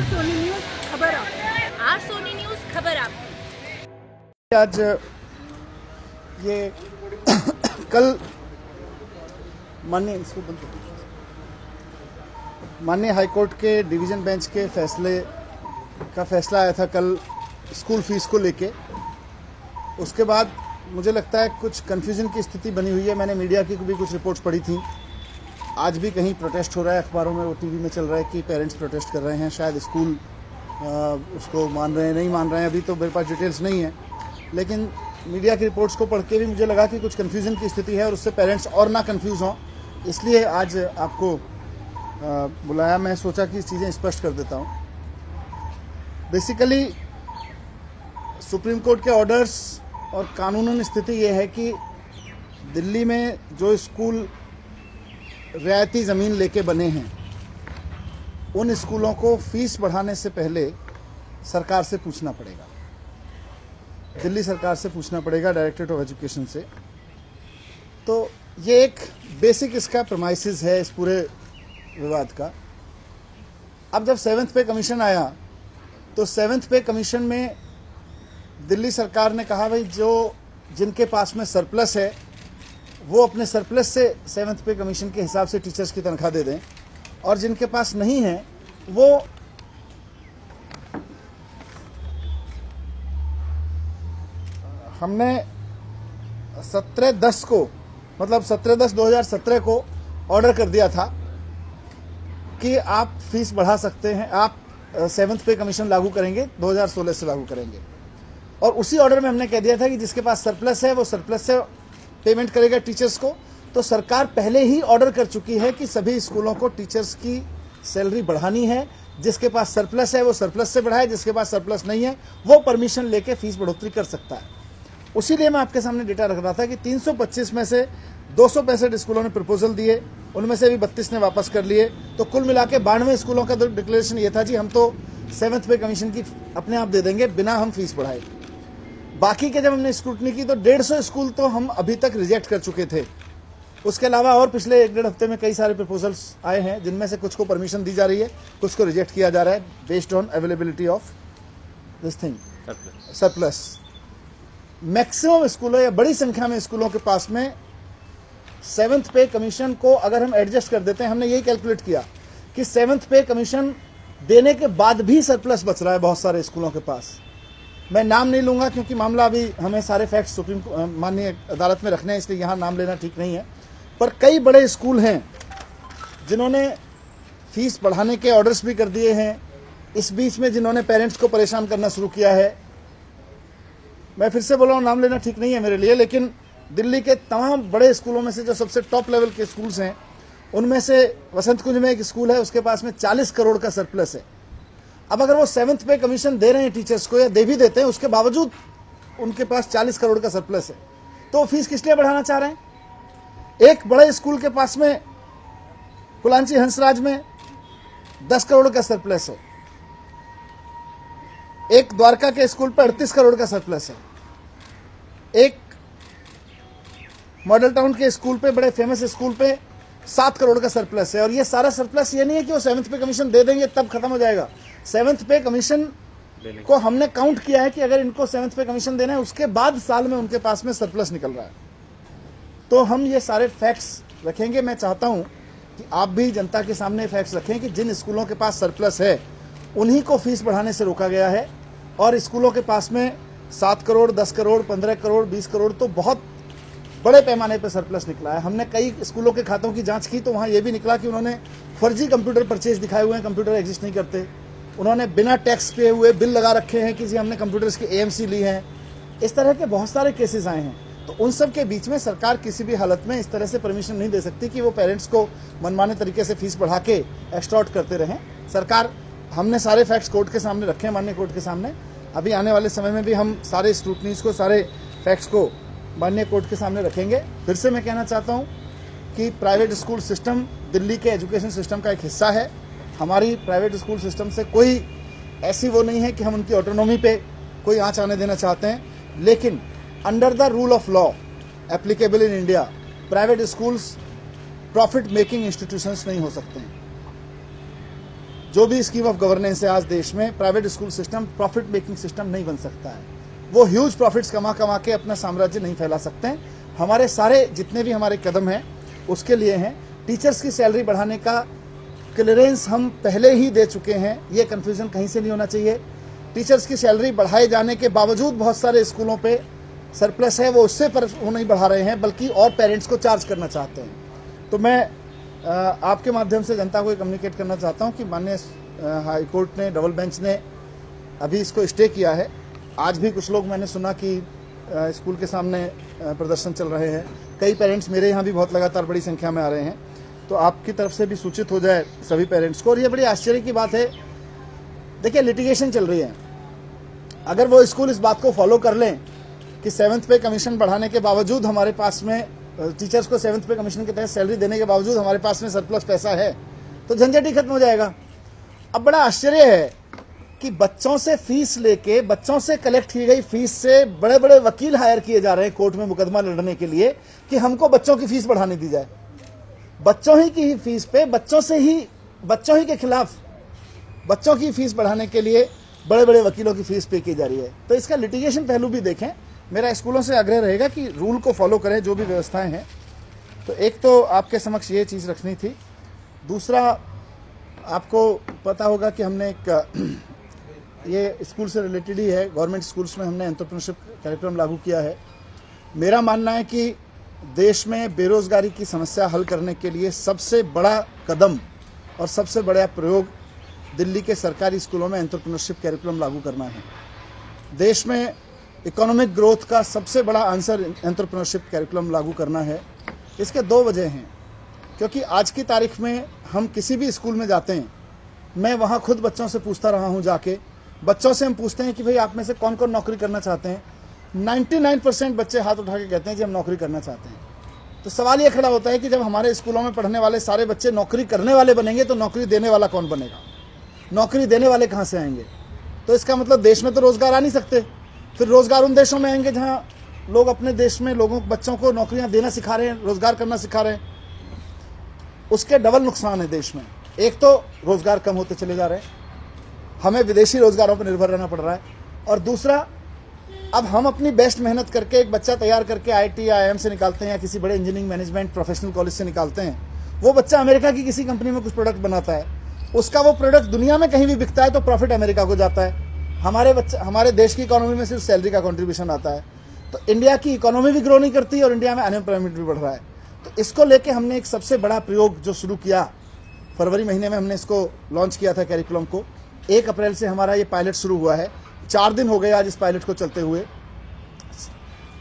Are Soni news खबर आप are Soni news खबर आप आज ये कल माननीय हाईकोर्ट के डिवीज़न बेंच के फैसला आया था कल स्कूल फीस को लेके। उसके बाद मुझे लगता है कुछ कन्फ्यूजन की स्थिति बनी हुई है। मैंने मीडिया की भी कुछ रिपोर्ट्स पढ़ी थी। आज भी कहीं प्रोटेस्ट हो रहा है, अखबारों में, वो टीवी में चल रहा है कि पेरेंट्स प्रोटेस्ट कर रहे हैं। शायद स्कूल उसको मान रहे हैं, नहीं मान रहे हैं, अभी तो मेरे पास डिटेल्स नहीं है। लेकिन मीडिया की रिपोर्ट्स को पढ़ के भी मुझे लगा कि कुछ कन्फ्यूजन की स्थिति है और उससे पेरेंट्स और ना कन्फ्यूज़ हों, इसलिए आज आपको बुलाया। मैं सोचा कि चीज़ें स्पष्ट कर देता हूँ। बेसिकली सुप्रीम कोर्ट के ऑर्डर्स और कानूनन स्थिति ये है कि दिल्ली में जो स्कूल रियायती ज़मीन लेके बने हैं, उन स्कूलों को फीस बढ़ाने से पहले सरकार से पूछना पड़ेगा, दिल्ली सरकार से पूछना पड़ेगा, डायरेक्टरेट ऑफ एजुकेशन से। तो ये एक बेसिक इसका प्रमाइसिस है इस पूरे विवाद का। अब जब 7th पे कमीशन आया तो 7th पे कमीशन में दिल्ली सरकार ने कहा भाई जिनके पास में सरप्लस है वो अपने सरप्लस से 7th पे कमीशन के हिसाब से टीचर्स की तनख्वाह दे दें, और जिनके पास नहीं है वो हमने 17/10 को, मतलब 17/10/2017 को ऑर्डर कर दिया था कि आप फीस बढ़ा सकते हैं, आप 7th पे कमीशन लागू करेंगे, 2016 से लागू करेंगे। और उसी ऑर्डर में हमने कह दिया था कि जिसके पास सरप्लस है वो सरप्लस से पेमेंट करेगा टीचर्स को। तो सरकार पहले ही ऑर्डर कर चुकी है कि सभी स्कूलों को टीचर्स की सैलरी बढ़ानी है। जिसके पास सरप्लस है वो सरप्लस से बढ़ाए, जिसके पास सरप्लस नहीं है वो परमिशन लेके फीस बढ़ोतरी कर सकता है। उसीलिए मैं आपके सामने डेटा रख रहा था कि 325 में से 265 स्कूलों ने प्रपोजल दिए, उनमें से भी 32 ने वापस कर लिए। तो कुल मिला के 92 स्कूलों का डिक्लेरेशन ये था जी हम तो 7th पे कमीशन की अपने आप दे देंगे बिना हम फीस बढ़ाए। बाकी के जब हमने स्क्रूटनी की तो 150 स्कूल तो हम अभी तक रिजेक्ट कर चुके थे। उसके अलावा और पिछले 1-1.5 हफ्ते में कई सारे प्रपोजल्स आए हैं, जिनमें से कुछ को परमिशन दी जा रही है, कुछ को रिजेक्ट किया जा रहा है based on availability of this thing surplus. Maximum स्कूलों या बड़ी संख्या में स्कूलों के पास में 7th पे कमीशन को अगर हम एडजस्ट कर देते हैं, हमने यही कैलकुलेट किया कि 7th पे कमीशन देने के बाद भी सरप्लस बच रहा है बहुत सारे स्कूलों के पास। मैं नाम नहीं लूँगा क्योंकि मामला अभी हमें सारे फैक्ट्स माननीय अदालत में रखने हैं, इसलिए यहाँ नाम लेना ठीक नहीं है। पर कई बड़े स्कूल हैं जिन्होंने फीस बढ़ाने के ऑर्डर्स भी कर दिए हैं, इस बीच में जिन्होंने पेरेंट्स को परेशान करना शुरू किया है। मैं फिर से बोल रहा हूँ, नाम लेना ठीक नहीं है मेरे लिए, लेकिन दिल्ली के तमाम बड़े स्कूलों में से जो सबसे टॉप लेवल के स्कूल्स हैं, उनमें से वसंत कुंज में एक स्कूल है, उसके पास में 40 करोड़ का सरप्लस है। अब अगर वो 7th पे कमीशन दे रहे हैं टीचर्स को या दे भी देते हैं, उसके बावजूद उनके पास 40 करोड़ का सरप्लस है, तो फीस किस लिए बढ़ाना चाह रहे हैं? एक बड़े स्कूल के पास में कुलांची हंसराज में 10 करोड़ का सरप्लस है, एक द्वारका के स्कूल पर 38 करोड़ का सरप्लस है, एक मॉडल टाउन के स्कूल पे, बड़े फेमस स्कूल पे 7 करोड़ का सरप्लस है। और ये सारा सरप्लस ये नहीं है कि वो 7th पे कमीशन दे देंगे तब खत्म हो जाएगा। 7th पे कमीशन को हमने काउंट किया है कि अगर इनको 7th पे कमीशन देना है, उसके बाद साल में उनके पास में सरप्लस निकल रहा है। तो हम ये सारे फैक्ट्स रखेंगे। मैं चाहता हूँ कि आप भी जनता के सामने फैक्ट्स रखें कि जिन स्कूलों के पास सरप्लस है उन्हीं को फीस बढ़ाने से रोका गया है, और स्कूलों के पास में 7 करोड़, 10 करोड़, 15 करोड़, 20 करोड़ तो बहुत बड़े पैमाने पर सरप्लस निकला है। हमने कई स्कूलों के खातों की जांच की तो वहाँ ये भी निकला कि उन्होंने फर्जी कंप्यूटर परचेज दिखाए हुए हैं, कंप्यूटर एग्जिस्ट नहीं करते। उन्होंने बिना टैक्स पे हुए बिल लगा रखे हैं कि जी हमने कंप्यूटर्स की AMC ली है। इस तरह के बहुत सारे केसेस आए हैं। तो उन सब के बीच में सरकार किसी भी हालत में इस तरह से परमिशन नहीं दे सकती कि वो पेरेंट्स को मनमाने तरीके से फीस बढ़ा के एक्सटॉर्ट करते रहें। सरकार, हमने सारे फैक्ट्स कोर्ट के सामने रखे हैं, माननीय कोर्ट के सामने। अभी आने वाले समय में भी हम सारे स्क्रूटनीज को, सारे फैक्ट्स को माननीय कोर्ट के सामने रखेंगे। फिर से मैं कहना चाहता हूँ कि प्राइवेट स्कूल सिस्टम दिल्ली के एजुकेशन सिस्टम का एक हिस्सा है। हमारी प्राइवेट स्कूल सिस्टम से कोई ऐसी वो नहीं है कि हम उनकी ऑटोनॉमी पे कोई आँच आने देना चाहते हैं, लेकिन under the rule of law applicable in India, private schools profit making institutions नहीं हो सकते हैं। जो भी स्कीम ऑफ गवर्नेंस है आज देश में, private school system profit making system नहीं बन सकता है। वो ह्यूज प्रॉफिट्स कमा कमा के अपना साम्राज्य नहीं फैला सकते हैं। हमारे सारे जितने भी हमारे कदम हैं उसके लिए हैं। टीचर्स की सैलरी बढ़ाने का क्लियरेंस हम पहले ही दे चुके हैं, ये कन्फ्यूजन कहीं से नहीं होना चाहिए। टीचर्स की सैलरी बढ़ाए जाने के बावजूद बहुत सारे स्कूलों पे सरप्लस है, वो उससे पर वो नहीं बढ़ा रहे हैं बल्कि और पेरेंट्स को चार्ज करना चाहते हैं। तो मैं आपके माध्यम से जनता को कम्युनिकेट करना चाहता हूं कि माननीय हाई कोर्ट ने, डबल बेंच ने अभी इसको स्टे किया है। आज भी कुछ लोग मैंने सुना कि स्कूल के सामने प्रदर्शन चल रहे हैं। कई पेरेंट्स मेरे यहाँ भी बहुत लगातार बड़ी संख्या में आ रहे हैं, तो आपकी तरफ से भी सूचित हो जाए सभी पेरेंट्स को। और ये बड़ी आश्चर्य की बात है, देखिए लिटिगेशन चल रही है। अगर वो स्कूल इस बात को फॉलो कर लें कि 7th पे कमीशन बढ़ाने के बावजूद हमारे पास में, टीचर्स को 7th पे कमीशन के तहत सैलरी देने के बावजूद हमारे पास में सरप्लस पैसा है, तो झंझट ही खत्म हो जाएगा। अब बड़ा आश्चर्य है कि बच्चों से फीस लेके, बच्चों से कलेक्ट की गई फीस से बड़े बड़े वकील हायर किए जा रहे हैं कोर्ट में मुकदमा लड़ने के लिए कि हमको बच्चों की फीस बढ़ाने दी जाए। बच्चों ही की फीस पे, बच्चों ही के खिलाफ बच्चों की फीस बढ़ाने के लिए बड़े बड़े वकीलों की फीस पे की जा रही है। तो इसका लिटिगेशन पहलू भी देखें। मेरा स्कूलों से आग्रह रहेगा कि रूल को फॉलो करें, जो भी व्यवस्थाएं हैं। तो एक तो आपके समक्ष ये चीज़ रखनी थी। दूसरा, आपको पता होगा कि हमने एक ये स्कूल से रिलेटेड ही है, गवर्नमेंट स्कूल्स में हमने एंटरप्रेन्योरशिप कार्यक्रम लागू किया है। मेरा मानना है कि देश में बेरोजगारी की समस्या हल करने के लिए सबसे बड़ा कदम और सबसे बड़ा प्रयोग दिल्ली के सरकारी स्कूलों में एंटरप्रेन्योरशिप कैरिकुलम लागू करना है। देश में इकोनॉमिक ग्रोथ का सबसे बड़ा आंसर एंटरप्रेन्योरशिप कैरिकुलम लागू करना है। इसके दो वजह हैं, क्योंकि आज की तारीख में हम किसी भी स्कूल में जाते हैं, मैं वहाँ खुद बच्चों से पूछता रहा हूँ, जाके बच्चों से हम पूछते हैं कि भाई आप में से कौन कौन नौकरी करना चाहते हैं। 99% बच्चे हाथ उठा के कहते हैं कि हम नौकरी करना चाहते हैं। तो सवाल ये खड़ा होता है कि जब हमारे स्कूलों में पढ़ने वाले सारे बच्चे नौकरी करने वाले बनेंगे तो नौकरी देने वाला कौन बनेगा? नौकरी देने वाले कहाँ से आएंगे? तो इसका मतलब देश में तो रोजगार आ नहीं सकते। फिर रोजगार उन देशों में आएंगे जहाँ लोग अपने देश में बच्चों को नौकरियां देना सिखा रहे हैं, रोजगार करना सिखा रहे हैं। उसके डबल नुकसान है देश में। एक तो रोजगार कम होते चले जा रहे हैं, हमें विदेशी रोजगारों पर निर्भर रहना पड़ रहा है। और दूसरा, अब हम अपनी बेस्ट मेहनत करके एक बच्चा तैयार करके IIT या IIM से निकालते हैं या किसी बड़े इंजीनियरिंग मैनेजमेंट प्रोफेशनल कॉलेज से निकालते हैं। वो बच्चा अमेरिका की किसी कंपनी में कुछ प्रोडक्ट बनाता है, उसका वो प्रोडक्ट दुनिया में कहीं भी बिकता है तो प्रॉफिट अमेरिका को जाता है। हमारे देश की इकोनॉमी में सिर्फ सैलरी का कॉन्ट्रीब्यूशन आता है। तो इंडिया की इकोनॉमी भी ग्रो नहीं करती और इंडिया में अनएम्प्लॉयमेंट भी बढ़ रहा है। तो इसको लेके हमने एक सबसे बड़ा प्रयोग जो शुरू किया, फरवरी महीने में हमने इसको लॉन्च किया था कैरिकुलम को। 1 अप्रैल से हमारा ये पायलट शुरू हुआ है। 4 दिन हो गए आज इस पायलट को चलते हुए।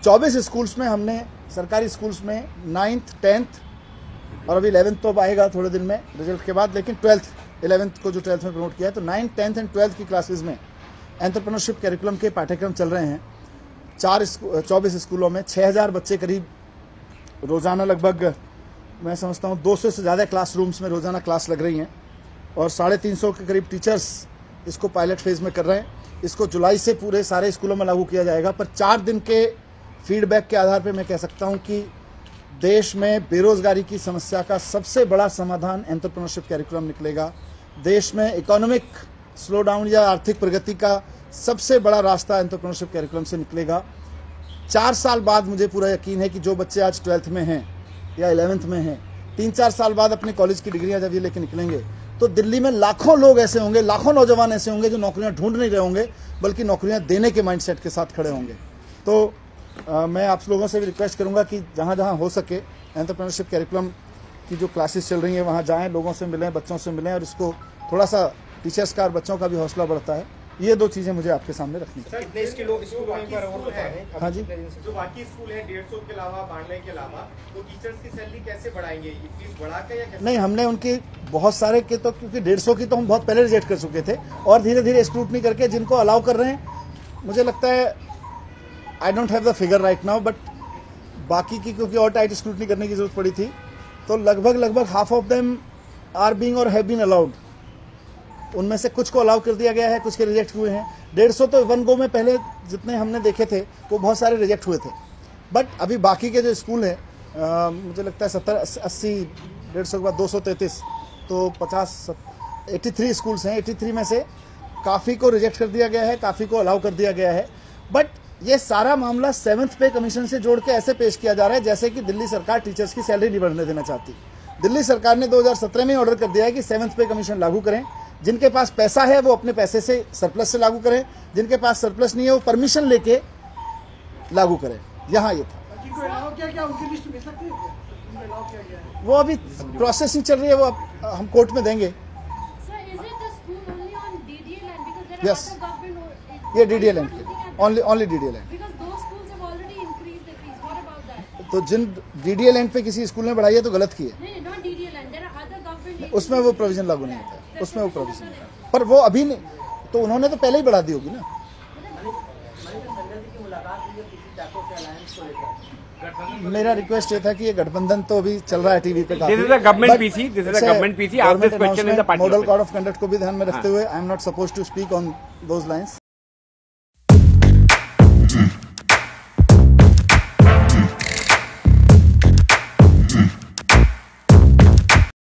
24 स्कूल्स में हमने, सरकारी स्कूल्स में 9th 10th और अभी 11th तो आएगा थोड़े दिन में रिजल्ट के बाद, लेकिन 12th 11th को जो 12th में प्रमोट किया है, तो 9th 10th एंड 12th की क्लासेस में एंटरप्रेन्योरशिप कैरिकुलम के पाठ्यक्रम चल रहे हैं। 24 स्कूलों में 6000 बच्चे करीब रोज़ाना, लगभग मैं समझता हूँ 200 से ज़्यादा क्लासरूम्स में रोज़ाना क्लास लग रही हैं और 350 के करीब टीचर्स इसको पायलट फेज़ में कर रहे हैं। इसको जुलाई से पूरे सारे स्कूलों में लागू किया जाएगा। पर 4 दिन के फीडबैक के आधार पर मैं कह सकता हूँ कि देश में बेरोजगारी की समस्या का सबसे बड़ा समाधान एंटरप्रेन्योरशिप कैरिकुलम निकलेगा। देश में इकोनॉमिक स्लो डाउन या आर्थिक प्रगति का सबसे बड़ा रास्ता एंटरप्रेन्योरशिप कैरिकुलम से निकलेगा। 4 साल बाद मुझे पूरा यकीन है कि जो बच्चे आज 12th में हैं या 11th में हैं, 3-4 साल बाद अपनी कॉलेज की डिग्रियां जब ये लेके निकलेंगे तो दिल्ली में लाखों लोग ऐसे होंगे, लाखों नौजवान ऐसे होंगे जो नौकरियां ढूंढ नहीं रहे होंगे बल्कि नौकरियां देने के माइंडसेट के साथ खड़े होंगे। तो मैं आप लोगों से भी रिक्वेस्ट करूंगा कि जहां जहां हो सके एंटरप्रेन्योरशिप कैरिकुलम की जो क्लासेस चल रही हैं वहां जाएं, लोगों से मिलें, बच्चों से मिलें और इसको थोड़ा सा टीचर्स का और बच्चों का भी हौसला बढ़ता है। ये 2 चीज़ें मुझे आपके सामने रखनी सर, देश के लोग स्कूलों में पर और बताएं। हाँ जी, जो बाकी स्कूल है 150 के अलावा, 92 के अलावा, तो टीचर्स की सैलरी कैसे बढ़ाएंगे? ये फीस बढ़ाकर या कैसे? नहीं, हमने उनकी बहुत सारे के तो, क्योंकि 150 की तो हम बहुत पहले रिजेक्ट कर चुके थे और धीरे धीरे स्क्रूटनी करके जिनको अलाउ कर रहे हैं, मुझे लगता है, I don't have the figure right now, but बाकी की क्योंकि और टाइट स्क्रूटनी करने की जरूरत पड़ी थी, तो लगभग half of them are being और हैव बीन अलाउड। उनमें से कुछ को अलाउ कर दिया गया है, कुछ के रिजेक्ट हुए हैं। 150 तो 1 गो में पहले जितने हमने देखे थे वो बहुत सारे रिजेक्ट हुए थे। बट अभी बाकी के जो स्कूल हैं, मुझे लगता है 70-80, 150 के बाद 233, तो 83 स्कूल्स हैं, 83 में से काफ़ी को रिजेक्ट कर दिया गया है, काफ़ी को अलाउ कर दिया गया है। बट ये सारा मामला 7th पे कमीशन से जोड़ के ऐसे पेश किया जा रहा है जैसे कि दिल्ली सरकार टीचर्स की सैलरी नहीं बढ़ने देना चाहती। दिल्ली सरकार ने 2017 में ऑर्डर कर दिया है कि 7th पे कमीशन लागू करें। जिनके पास पैसा है वो अपने पैसे से सरप्लस से लागू करें, जिनके पास सरप्लस नहीं है वो परमिशन लेके लागू करें। यहाँ ये था। वो अभी प्रोसेसिंग चल रही है, वो अब हम कोर्ट में देंगे। यस, ये DDA लैंड के ओनली DDA लैंड। तो जिन DDA लैंड पे किसी स्कूल ने बढ़ाई है तो गलत की है, उसमें वो प्रोविजन लागू नहीं होता है, उसमें वो प्रोविजन नहीं होता। पर वो अभी नहीं, तो उन्होंने तो पहले ही बढ़ा दी होगी ना। मेरा रिक्वेस्ट ये था कि ये गठबंधन तो अभी चल रहा है टीवी पे काफी। This is a government PC. This is a government PC. Ask this question in the party model office. Code of conduct को भी ध्यान में रखते हुए I am not suppose to speak on those lines.